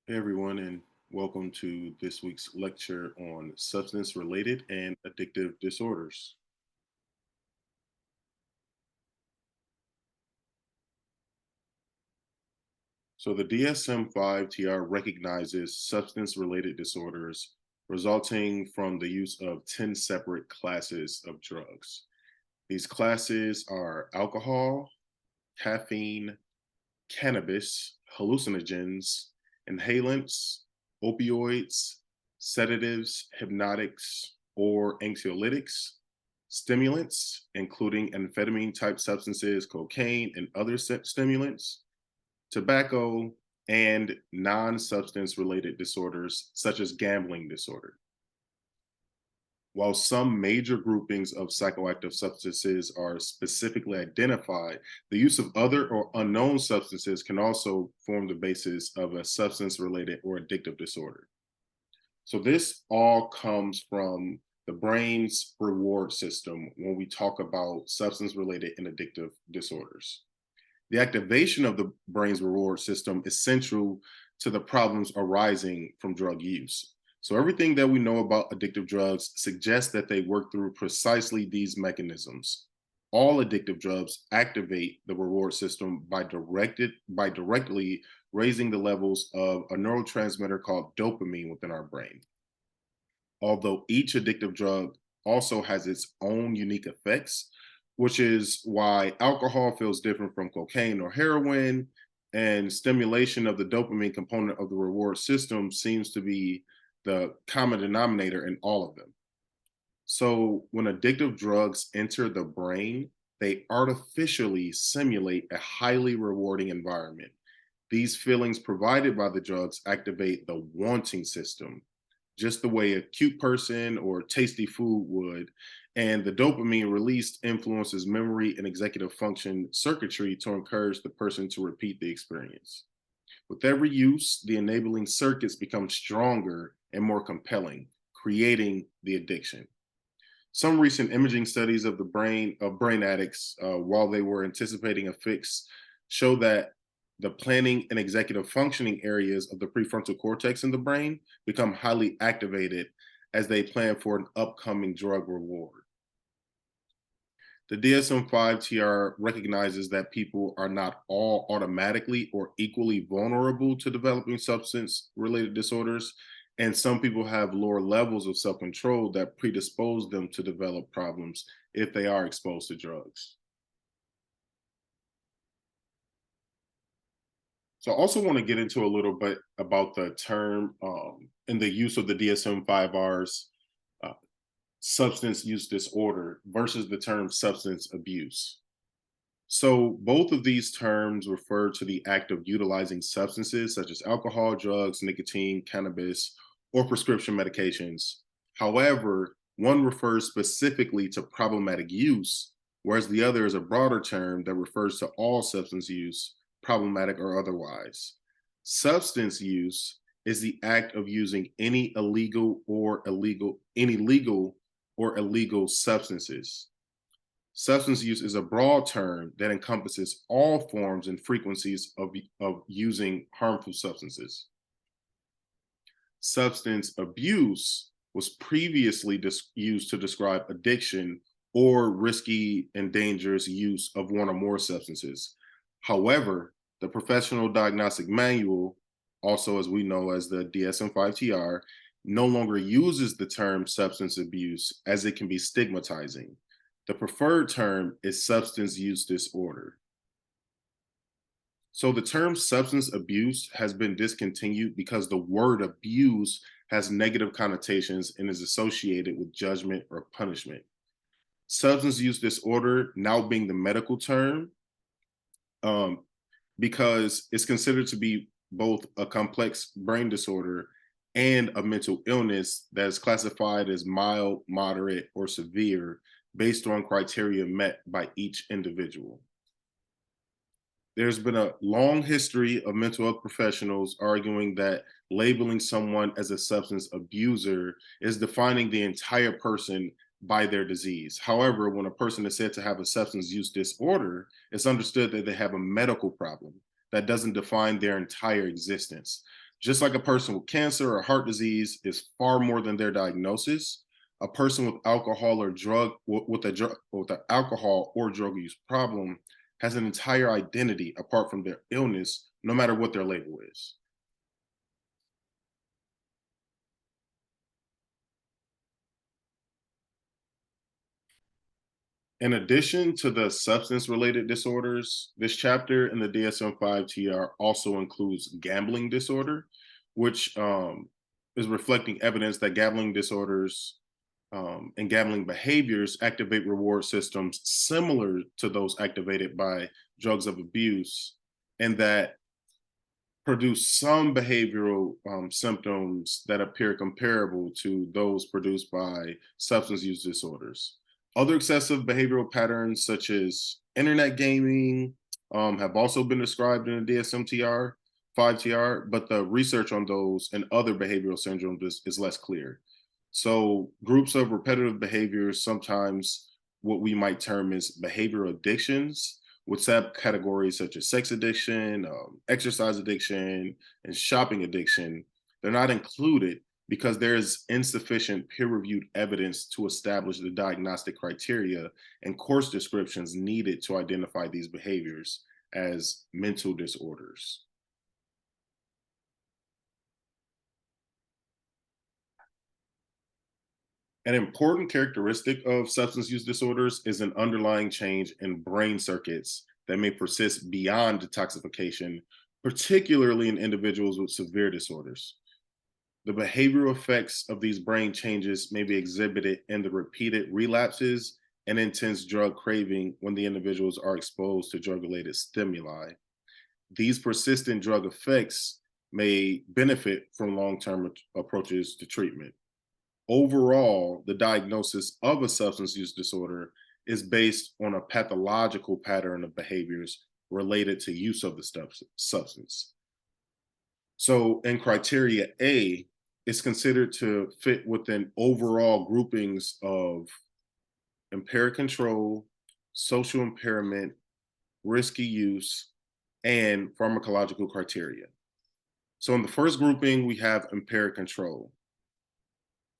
Hey everyone, and welcome to this week's lecture on substance related and addictive disorders. So, the DSM 5 TR recognizes substance related disorders resulting from the use of 10 separate classes of drugs. These classes are alcohol, caffeine, cannabis, hallucinogens, inhalants, opioids, sedatives, hypnotics, or anxiolytics, stimulants, including amphetamine type substances, cocaine, and other stimulants, tobacco, and non substance related disorders such as gambling disorder. While some major groupings of psychoactive substances are specifically identified, the use of other or unknown substances can also form the basis of a substance related or addictive disorder. So, this all comes from the brain's reward system when we talk about substance related and addictive disorders. The activation of the brain's reward system is central to the problems arising from drug use. So, everything that we know about addictive drugs suggests that they work through precisely these mechanisms. All addictive drugs activate the reward system by directly raising the levels of a neurotransmitter called dopamine within our brain. Although each addictive drug also has its own unique effects, which is why alcohol feels different from cocaine or heroin, and stimulation of the dopamine component of the reward system seems to be the common denominator in all of them. So, when addictive drugs enter the brain, they artificially simulate a highly rewarding environment. These feelings provided by the drugs activate the wanting system, just the way a cute person or tasty food would. And the dopamine released influences memory and executive function circuitry to encourage the person to repeat the experience. With every use, the enabling circuits become stronger and more compelling, creating the addiction. Some recent imaging studies of the brain of brain addicts while they were anticipating a fix show that the planning and executive functioning areas of the prefrontal cortex in the brain become highly activated as they plan for an upcoming drug reward. The DSM 5 TR recognizes that people are not all automatically or equally vulnerable to developing substance related disorders, and some people have lower levels of self control that predispose them to develop problems if they are exposed to drugs. So, I also want to get into a little bit about the term and the use of the DSM 5Rs substance use disorder versus the term substance abuse. So, both of these terms refer to the act of utilizing substances such as alcohol, drugs, nicotine, cannabis, or prescription medications. However, one refers specifically to problematic use, whereas the other is a broader term that refers to all substance use, problematic or otherwise. Substance use is the act of using any legal or illegal substances. Substance use is a broad term that encompasses all forms and frequencies of using harmful substances. Substance abuse was previously used to describe addiction or risky and dangerous use of one or more substances. However, the Professional Diagnostic Manual, also as we know as the DSM 5 TR, no longer uses the term substance abuse as it can be stigmatizing. The preferred term is substance use disorder. So the term substance abuse has been discontinued because the word abuse has negative connotations and is associated with judgment or punishment. Substance use disorder now being the medical term um, because it's considered to be both a complex brain disorder and a mental illness that is classified as mild, moderate, or severe based on criteria met by each individual. There's been a long history of mental health professionals arguing that labeling someone as a substance abuser is defining the entire person by their disease. However, when a person is said to have a substance use disorder, it's understood that they have a medical problem that doesn't define their entire existence. Just like a person with cancer or heart disease is far more than their diagnosis, a person with alcohol or drug with an alcohol or drug use problem has an entire identity apart from their illness, no matter what their label is. In addition to the substance related disorders, this chapter in the DSM 5 TR also includes gambling disorder, which is reflecting evidence that gambling disorders and gambling behaviors activate reward systems similar to those activated by drugs of abuse, and that produce some behavioral symptoms that appear comparable to those produced by substance use disorders. Other excessive behavioral patterns, such as internet gaming, have also been described in the DSM-TR 5TR, but the research on those and other behavioral syndromes is less clear. So, groups of repetitive behaviors, sometimes what we might term as behavioral addictions, with subcategories such as sex addiction, exercise addiction, and shopping addiction, they're not included because there is insufficient peer-reviewed evidence to establish the diagnostic criteria and course descriptions needed to identify these behaviors as mental disorders. An important characteristic of substance use disorders is an underlying change in brain circuits that may persist beyond detoxification, particularly in individuals with severe disorders. The behavioral effects of these brain changes may be exhibited in the repeated relapses and intense drug craving when the individuals are exposed to drug related stimuli. These persistent drug effects may benefit from long term approaches to treatment. Overall, the diagnosis of a substance use disorder is based on a pathological pattern of behaviors related to use of the substance. So, in criteria A, it's considered to fit within overall groupings of impaired control, social impairment, risky use, and pharmacological criteria. So, in the first grouping, we have impaired control,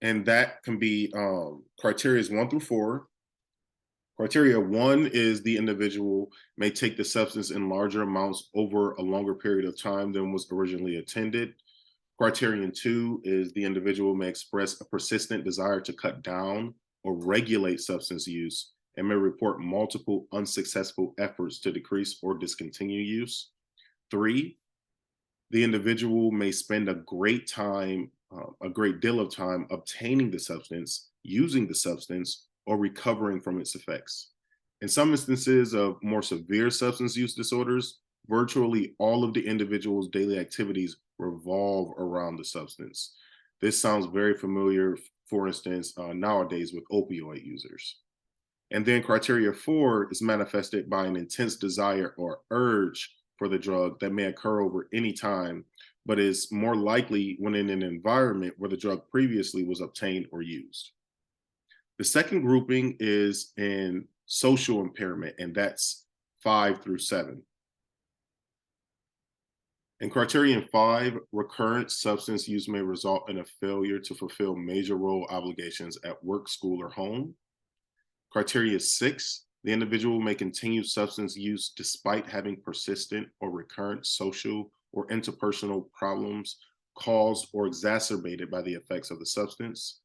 and that can be criteria 1 through 4. Criteria 1 is the individual may take the substance in larger amounts over a longer period of time than was originally intended. Criterion 2 is the individual may express a persistent desire to cut down or regulate substance use and may report multiple unsuccessful efforts to decrease or discontinue use. 3, the individual may spend a great deal of time obtaining the substance, using the substance, or recovering from its effects. In some instances of more severe substance use disorders, virtually all of the individual's daily activities revolve around the substance. This sounds very familiar, for instance, nowadays with opioid users. And then criteria 4 is manifested by an intense desire or urge for the drug that may occur over any time, but is more likely when in an environment where the drug previously was obtained or used. The second grouping is in social impairment, and that's 5 through 7. In criterion 5, recurrent substance use may result in a failure to fulfill major role obligations at work, school, or home. Criteria 6, the individual may continue substance use despite having persistent or recurrent social or interpersonal problems caused or exacerbated by the effects of the substance.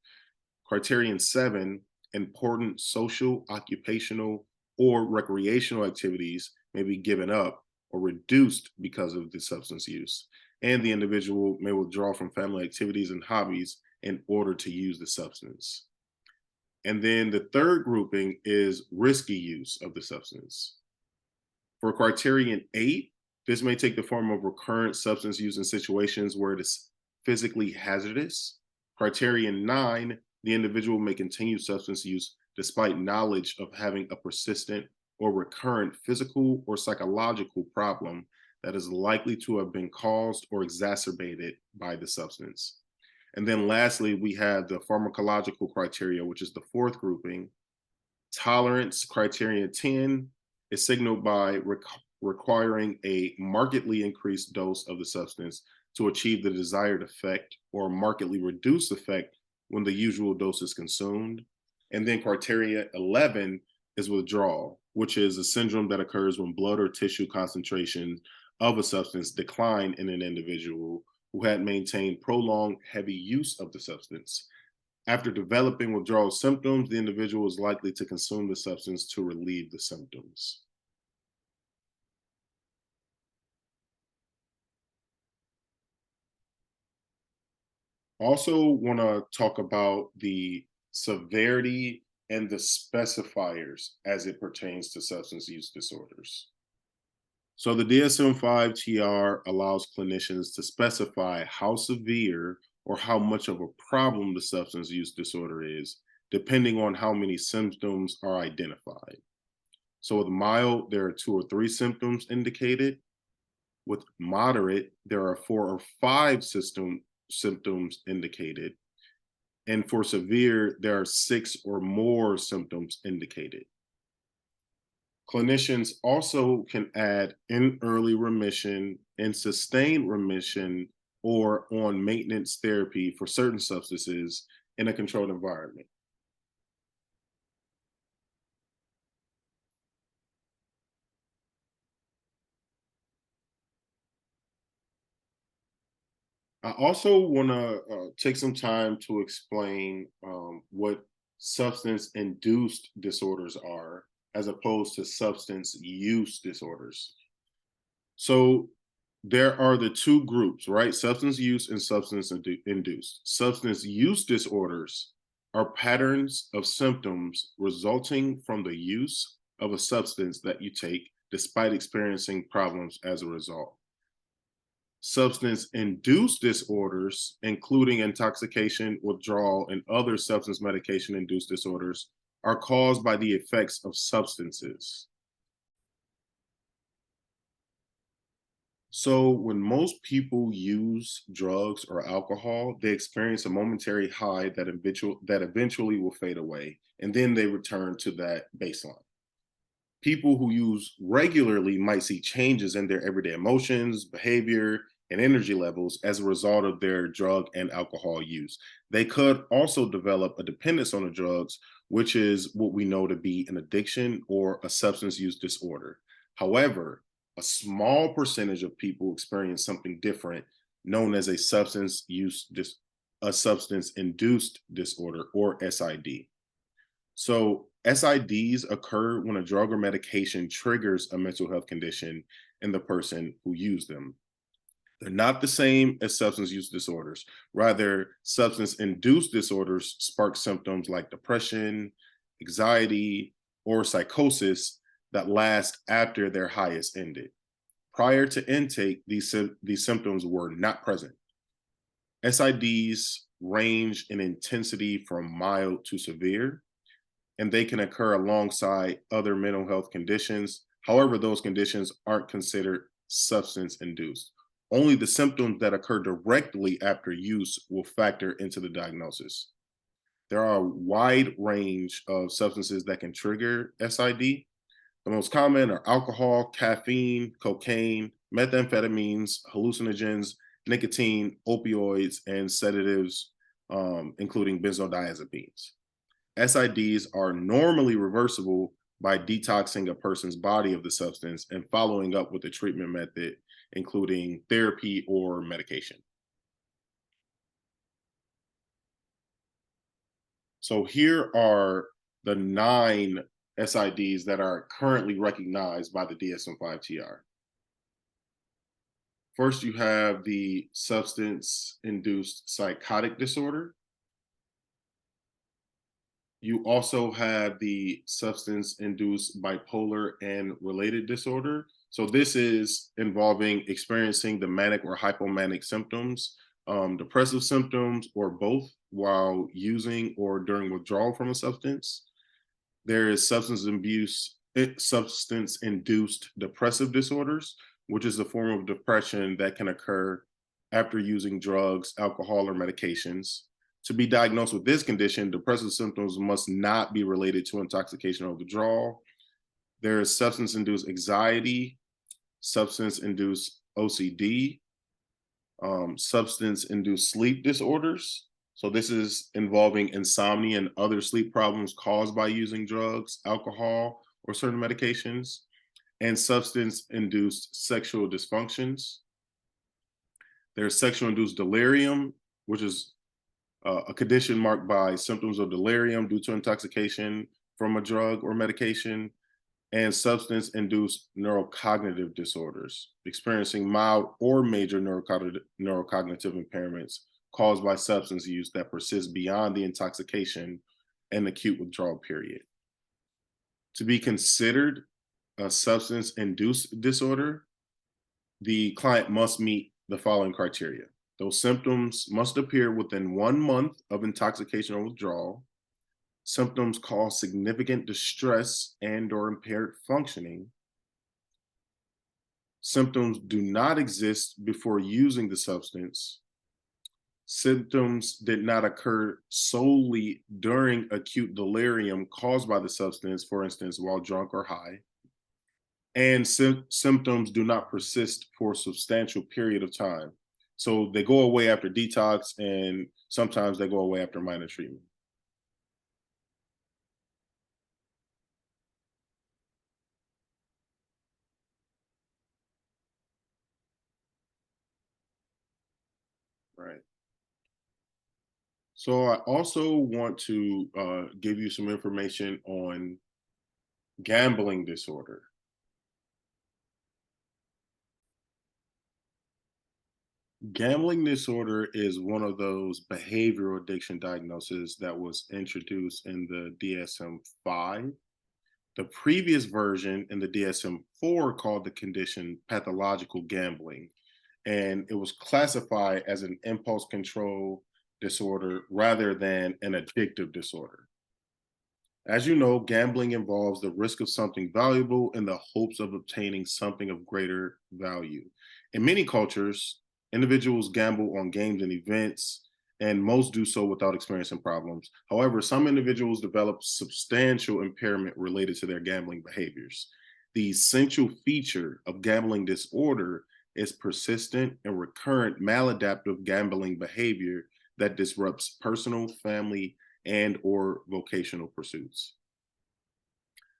Criterion 7, important social, occupational, or recreational activities may be given up or reduced because of the substance use, and the individual may withdraw from family activities and hobbies in order to use the substance. And then the third grouping is risky use of the substance. For criterion 8, this may take the form of recurrent substance use in situations where it is physically hazardous. Criterion 9, the individual may continue substance use despite knowledge of having a persistent or recurrent physical or psychological problem that is likely to have been caused or exacerbated by the substance. And then lastly, we have the pharmacological criteria, which is the fourth grouping. Tolerance, criterion 10, is signaled by requiring a markedly increased dose of the substance to achieve the desired effect or markedly reduced effect when the usual dose is consumed. And then criteria 11 is withdrawal, which is a syndrome that occurs when blood or tissue concentration of a substance decline in an individual who had maintained prolonged heavy use of the substance. After developing withdrawal symptoms, the individual is likely to consume the substance to relieve the symptoms. Also, want to talk about the severity and the specifiers as it pertains to substance use disorders. So, the DSM 5 TR allows clinicians to specify how severe or how much of a problem the substance use disorder is, depending on how many symptoms are identified. So, with mild, there are 2 or 3 symptoms indicated. With moderate, there are 4 or 5 symptoms indicated. And for severe, there are 6 or more symptoms indicated. Clinicians also can add in early remission and sustained remission or on maintenance therapy for certain substances in a controlled environment. I also want to take some time to explain what substance induced disorders are as opposed to substance use disorders. So there are the 2 groups, right? Substance use and substance induced. Substance use disorders are patterns of symptoms resulting from the use of a substance that you take despite experiencing problems as a result. Substance induced disorders, including intoxication, withdrawal, and other substance medication induced disorders, are caused by the effects of substances. So, when most people use drugs or alcohol, they experience a momentary high that eventually will fade away, and then they return to that baseline. People who use regularly might see changes in their everyday emotions, behavior, and energy levels as a result of their drug and alcohol use. They could also develop a dependence on the drugs, which is what we know to be an addiction or a substance use disorder. However, a small percentage of people experience something different known as a substance induced disorder or SID. So SIDs occur when a drug or medication triggers a mental health condition in the person who used them. They're not the same as substance use disorders. Rather, substance induced disorders spark symptoms like depression, anxiety, or psychosis that last after their high is ended. Prior to intake, these symptoms were not present. SIDs range in intensity from mild to severe, and they can occur alongside other mental health conditions. However, those conditions aren't considered substance induced. Only the symptoms that occur directly after use will factor into the diagnosis. There are a wide range of substances that can trigger SID. The most common are alcohol, caffeine, cocaine, methamphetamines, hallucinogens, nicotine, opioids, and sedatives, including benzodiazepines. SIDs are normally reversible by detoxing a person's body of the substance and following up with a treatment method, including therapy or medication. So here are the 9 SIDs that are currently recognized by the DSM-5 TR. First, you have the substance-induced psychotic disorder. You also have the substance-induced bipolar and related disorder. So this is involving experiencing the manic or hypomanic symptoms, depressive symptoms, or both while using or during withdrawal from a substance. There is substance-induced depressive disorders, which is a form of depression that can occur after using drugs, alcohol, or medications. To be diagnosed with this condition, depressive symptoms must not be related to intoxication or withdrawal. There is substance-induced anxiety, substance-induced OCD, substance-induced sleep disorders. So this is involving insomnia and other sleep problems caused by using drugs, alcohol, or certain medications, and substance-induced sexual dysfunctions. There's sexual-induced delirium, which is a condition marked by symptoms of delirium due to intoxication from a drug or medication, and substance-induced neurocognitive disorders, experiencing mild or major neurocognitive impairments caused by substance use that persist beyond the intoxication and acute withdrawal period. To be considered a substance-induced disorder, the client must meet the following criteria. Those symptoms must appear within 1 month of intoxication or withdrawal. Symptoms cause significant distress and/or impaired functioning. Symptoms do not exist before using the substance. Symptoms did not occur solely during acute delirium caused by the substance, for instance, while drunk or high. And symptoms do not persist for a substantial period of time. So they go away after detox, and sometimes they go away after minor treatment. Right. So I also want to give you some information on gambling disorder. Gambling disorder is one of those behavioral addiction diagnoses that was introduced in the DSM-5. The previous version in the DSM-4 called the condition pathological gambling, and it was classified as an impulse control disorder rather than an addictive disorder. As you know, gambling involves the risk of something valuable in the hopes of obtaining something of greater value. In many cultures, individuals gamble on games and events, and most do so without experiencing problems. However, some individuals develop substantial impairment related to their gambling behaviors. The essential feature of gambling disorder is persistent and recurrent maladaptive gambling behavior that disrupts personal, family, and or vocational pursuits.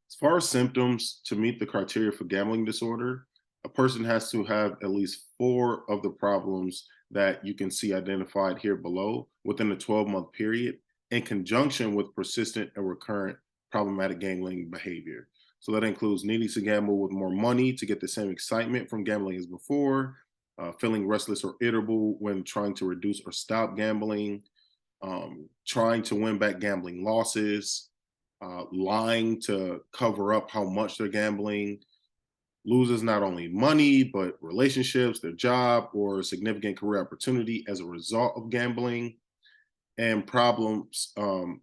As far as symptoms, to meet the criteria for gambling disorder, a person has to have at least 4 of the problems that you can see identified here below within a 12-month period, in conjunction with persistent and recurrent problematic gambling behavior. So that includes needing to gamble with more money to get the same excitement from gambling as before, feeling restless or irritable when trying to reduce or stop gambling, trying to win back gambling losses, lying to cover up how much they're gambling, loses not only money, but relationships, their job, or significant career opportunity as a result of gambling, and problems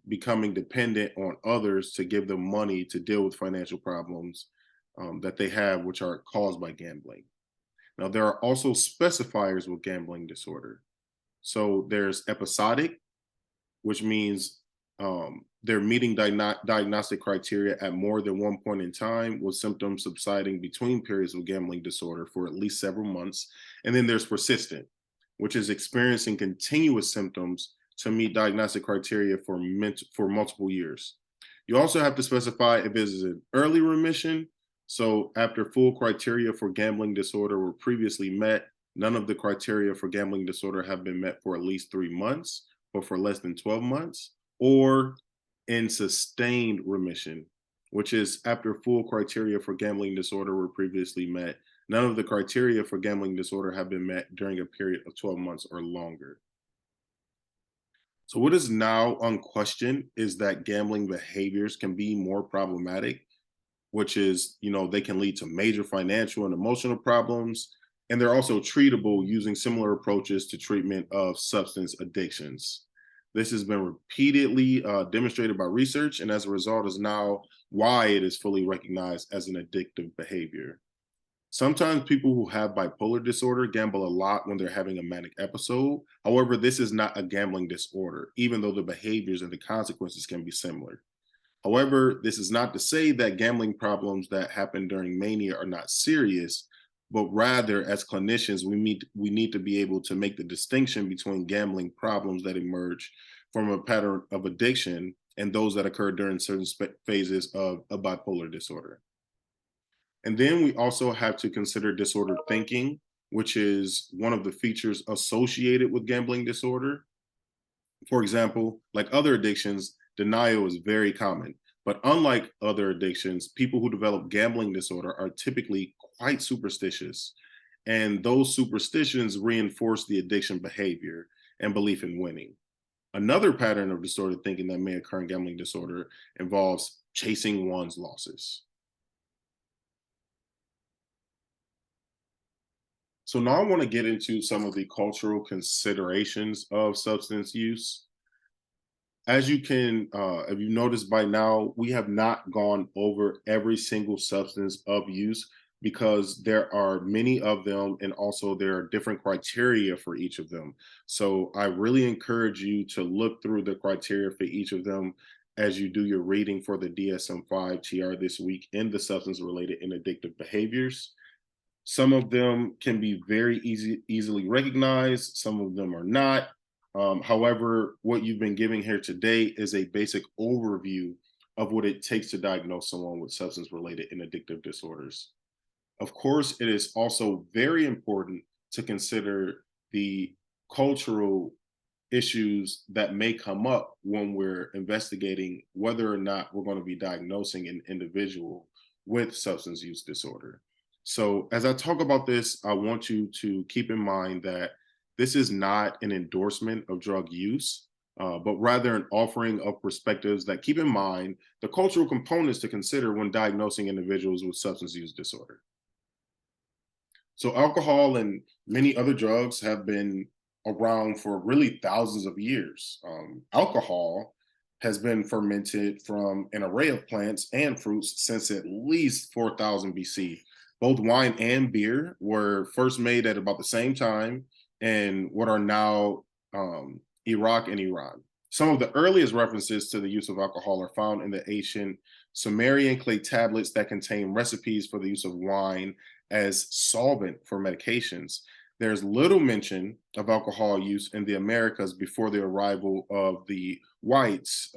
becoming dependent on others to give them money to deal with financial problems that they have, which are caused by gambling. Now, there are also specifiers with gambling disorder. So there's episodic, which means they're meeting diagnostic criteria at more than one point in time, with symptoms subsiding between periods of gambling disorder for at least several months. And then there's persistent, which is experiencing continuous symptoms to meet diagnostic criteria for multiple years. You also have to specify if it is an early remission. So after full criteria for gambling disorder were previously met, none of the criteria for gambling disorder have been met for at least 3 months or for less than 12 months, or in sustained remission, which is after full criteria for gambling disorder were previously met. None of the criteria for gambling disorder have been met during a period of 12 months or longer. So what is now unquestioned is that gambling behaviors can be more problematic, which is, they can lead to major financial and emotional problems. And they're also treatable using similar approaches to treatment of substance addictions. This has been repeatedly demonstrated by research, and as a result is now why it is fully recognized as an addictive behavior. Sometimes people who have bipolar disorder gamble a lot when they're having a manic episode. However, this is not a gambling disorder, even though the behaviors and the consequences can be similar. However, this is not to say that gambling problems that happen during mania are not serious, but rather as clinicians, we need to be able to make the distinction between gambling problems that emerge from a pattern of addiction and those that occur during certain phases of a bipolar disorder. And then we also have to consider disordered thinking, which is one of the features associated with gambling disorder. For example, like other addictions, denial is very common. But unlike other addictions, people who develop gambling disorder are typically quite superstitious. And those superstitions reinforce the addiction behavior and belief in winning. Another pattern of distorted thinking that may occur in gambling disorder involves chasing one's losses. So now I want to get into some of the cultural considerations of substance use. As you can, if you noticed by now, we have not gone over every single substance of use because there are many of them, and also there are different criteria for each of them. So I really encourage you to look through the criteria for each of them as you do your reading for the DSM-5 TR this week in the substance related and addictive behaviors. Some of them can be very easily recognized. Some of them are not. However, what you've been giving here today is a basic overview of what it takes to diagnose someone with substance related and addictive disorders. Of course, it is also very important to consider the cultural issues that may come up when we're investigating whether or not we're going to be diagnosing an individual with substance use disorder. So, as I talk about this, I want you to keep in mind that this is not an endorsement of drug use, but rather an offering of perspectives that keep in mind the cultural components to consider when diagnosing individuals with substance use disorder. So, alcohol and many other drugs have been around for really thousands of years. Alcohol has been fermented from an array of plants and fruits since at least 4000 BC. Both wine and beer were first made at about the same time in what are now Iraq and Iran. Some of the earliest references to the use of alcohol are found in the ancient Sumerian clay tablets that contain recipes for the use of wine as solvent for medications. There's little mention of alcohol use in the Americas before the arrival of the whites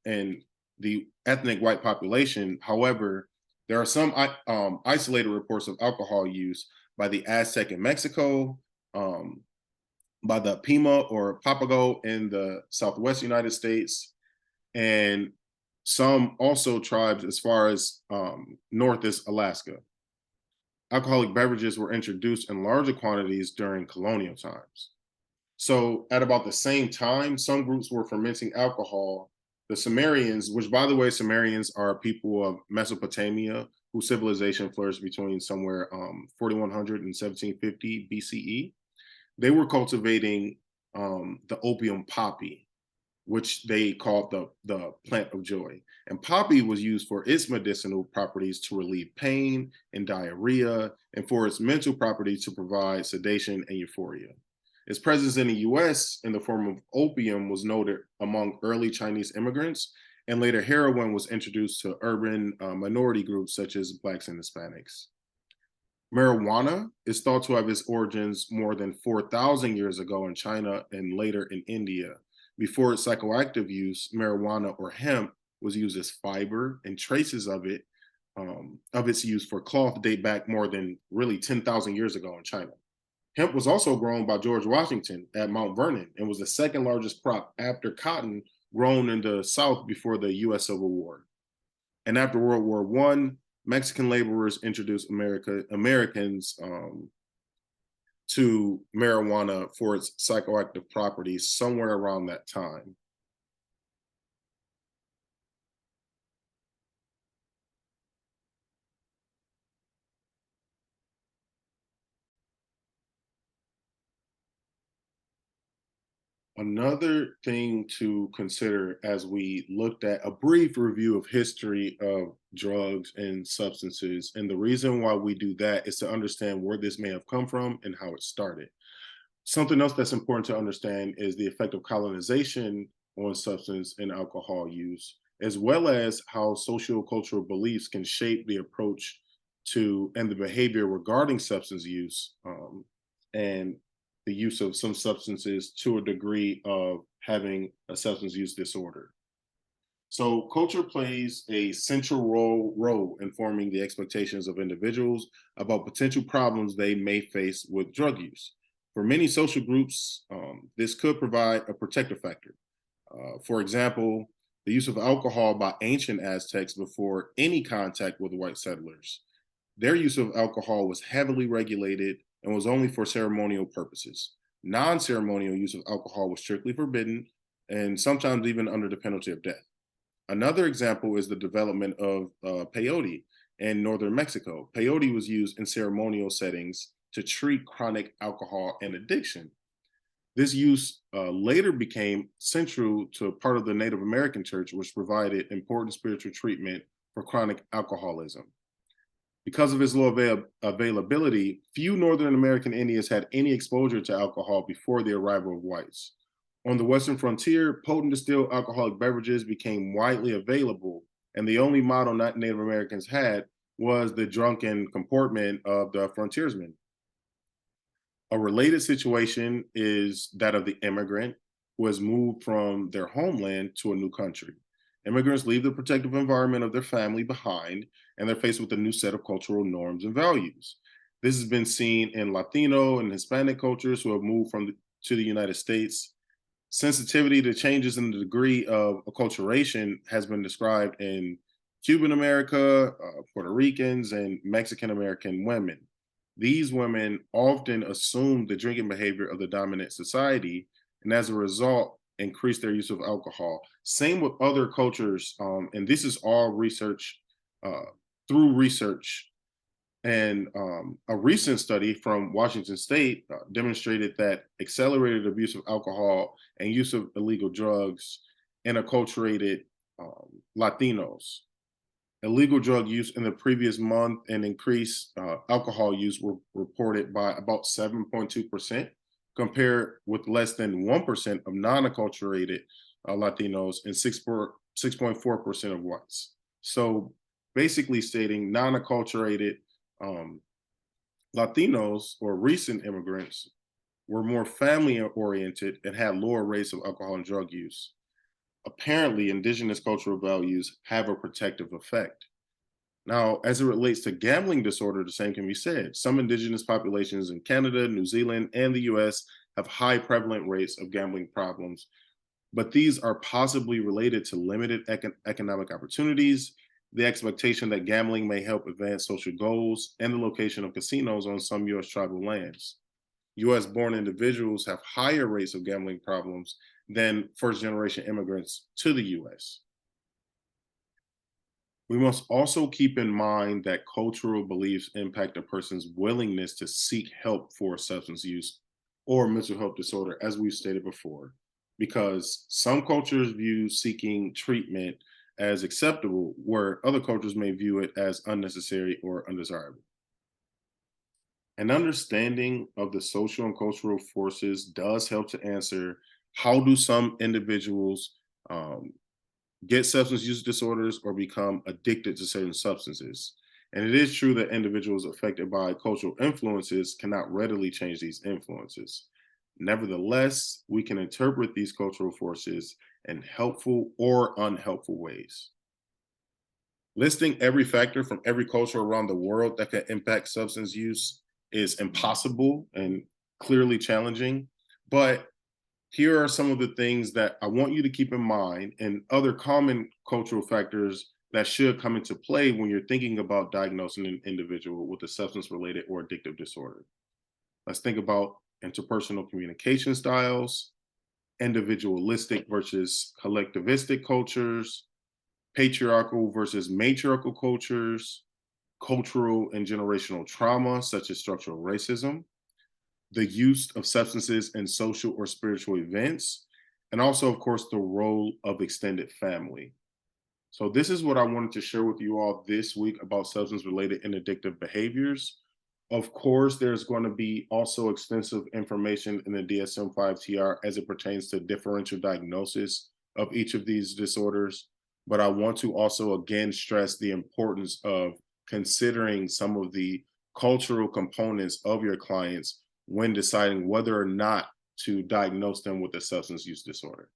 and the ethnic white population. However, there are some isolated reports of alcohol use by the Aztec in Mexico, by the Pima or Papago in the Southwest United States, and some also tribes as far as north as Alaska. Alcoholic beverages were introduced in larger quantities during colonial times. So at about the same time, some groups were fermenting alcohol. The Sumerians, which by the way, Sumerians are people of Mesopotamia, whose civilization flourished between somewhere 4100 and 1750 BCE. They were cultivating the opium poppy, which they called the plant of joy. And poppy was used for its medicinal properties to relieve pain and diarrhea, and for its mental properties to provide sedation and euphoria. Its presence in the US in the form of opium was noted among early Chinese immigrants, and later heroin was introduced to urban minority groups such as Blacks and Hispanics. Marijuana is thought to have its origins more than 4,000 years ago in China and later in India. Before its psychoactive use, marijuana or hemp was used as fiber, and traces of its use for cloth date back more than really 10,000 years ago in China. Hemp was also grown by George Washington at Mount Vernon and was the second largest crop after cotton grown in the South before the US Civil War. And after World War I, Mexican laborers introduced Americans to marijuana for its psychoactive properties somewhere around that time. Another thing to consider as we looked at a brief review of history of drugs and substances, and the reason why we do that is to understand where this may have come from and how it started. Something else that's important to understand is the effect of colonization on substance and alcohol use, as well as how sociocultural beliefs can shape the approach and the behavior regarding substance use, and the use of some substances to a degree of having a substance use disorder. So culture plays a central role in forming the expectations of individuals about potential problems they may face with drug use. For many social groups, this could provide a protective factor. For example, the use of alcohol by ancient Aztecs before any contact with white settlers. Their use of alcohol was heavily regulated and was only for ceremonial purposes. Non ceremonial use of alcohol was strictly forbidden and sometimes even under the penalty of death. Another example is the development of peyote in northern Mexico. Peyote was used in ceremonial settings to treat chronic alcohol and addiction. This use later became central to a part of the Native American church, which provided important spiritual treatment for chronic alcoholism. Because of its low availability, few Northern American Indians had any exposure to alcohol before the arrival of whites. On the Western frontier, potent distilled alcoholic beverages became widely available, and the only model not Native Americans had was the drunken comportment of the frontiersmen. A related situation is that of the immigrant who has moved from their homeland to a new country. Immigrants leave the protective environment of their family behind and they're faced with a new set of cultural norms and values. This has been seen in Latino and Hispanic cultures who have moved to the United States. Sensitivity to changes in the degree of acculturation has been described in Cuban America, Puerto Ricans, and Mexican American women. These women often assume the drinking behavior of the dominant society, and as a result, increase their use of alcohol. Same with other cultures, and this is all research uh, through research. And a recent study from Washington State demonstrated that accelerated abuse of alcohol and use of illegal drugs in acculturated Latinos. Illegal drug use in the previous month and increased alcohol use were reported by about 7.2%, compared with less than 1% of non acculturated Latinos and 6.4% of whites. So basically stating non acculturated um, Latinos or recent immigrants were more family oriented and had lower rates of alcohol and drug use. Apparently, indigenous cultural values have a protective effect. Now, as it relates to gambling disorder, the same can be said. Some indigenous populations in Canada, New Zealand, and the US have high prevalent rates of gambling problems, but these are possibly related to limited economic opportunities, the expectation that gambling may help advance social goals, and the location of casinos on some US tribal lands. US born individuals have higher rates of gambling problems than first generation immigrants to the US. We must also keep in mind that cultural beliefs impact a person's willingness to seek help for substance use or mental health disorder, as we've stated before, because some cultures view seeking treatment as acceptable, where other cultures may view it as unnecessary or undesirable. An understanding of the social and cultural forces does help to answer how do some individuals um, get substance use disorders or become addicted to certain substances. And it is true that individuals affected by cultural influences cannot readily change these influences. Nevertheless, we can interpret these cultural forces in helpful or unhelpful ways. Listing every factor from every culture around the world that can impact substance use is impossible and clearly challenging, but here are some of the things that I want you to keep in mind and other common cultural factors that should come into play when you're thinking about diagnosing an individual with a substance related or addictive disorder. Let's think about interpersonal communication styles, individualistic versus collectivistic cultures, patriarchal versus matriarchal cultures, cultural and generational trauma, such as structural racism, the use of substances in social or spiritual events, and also, of course, the role of extended family. So, this is what I wanted to share with you all this week about substance related and addictive behaviors. Of course, there's going to be also extensive information in the DSM 5 TR as it pertains to differential diagnosis of each of these disorders. But I want to also again stress the importance of considering some of the cultural components of your clients when deciding whether or not to diagnose them with a substance use disorder.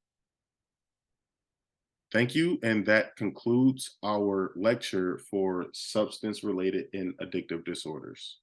Thank you. And that concludes our lecture for substance related and addictive disorders.